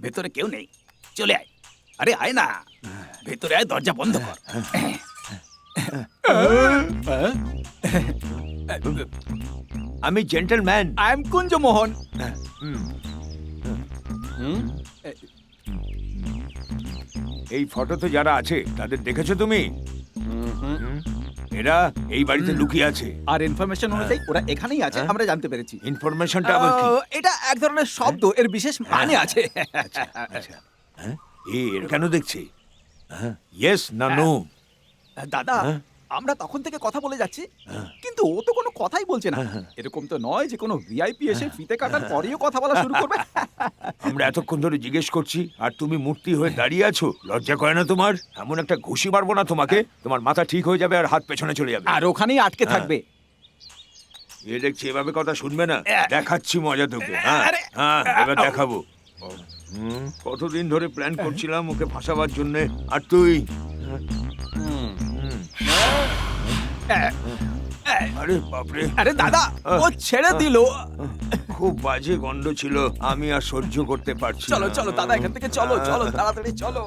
ভেতরে কেউ নেই, চলে আয়। আরে আয় না, ভেতরে আয়, দরজা বন্ধ কর। আমি জেন্টলম্যান। I am Kunjamohan. এই ফটোতে যারা আছে তাদের দেখেছো তুমি? এরা এই বাড়িতে লুকিয়ে আছে। আর ইনফরমেশন অনুযায়ী ওরা এখানেই আছে, আমরা জানতে পেরেছি। ইনফরমেশনটা আবার কি? এটা এক ধরনের শব্দ, এর বিশেষ মানে আছে। আচ্ছা, হ্যাঁ, এর কেন দেখছি? ইয়েস না নো? দাদা, আমরা তখন থেকে কথা বলে যাচ্ছি, কিন্তু ও তো কোনো কথাই বলছে না। এরকম তো নয় যে কোনো ভিআইপি এসে ফিতে কাটার পরেও কথা বলা শুরু করবে। আমরা এতক্ষণ ধরে জিজ্ঞেস করছি আর তুমি মূর্তি হয়ে দাঁড়িয়ে আছো। লজ্জা করে না তোমার? এমন একটা ঘুষি মারবো না তোমাকে, তোমার মাথা ঠিক হয়ে যাবে আর হাত পেছনে চলে যাবে। আর ওখানেই আটকে থাকবে। এ দেখছি এভাবে কথা শুনবে না। দেখাচ্ছি মজা তোকে। হ্যাঁ আরে, হ্যাঁ, এবার দেখাবো। কতদিন ধরে প্ল্যান করছিলাম ওকে ফাঁসাবার জন্য, আর তুই? আরে বাপরে, আরে দাদা, ও ছেড়ে দিল। খুব বাজে গন্ধ ছিল, আমি আর সহ্য করতে পারছি না। চলো চলো দাদা, এখান থেকে চলো, চলো তাড়াতাড়ি চলো।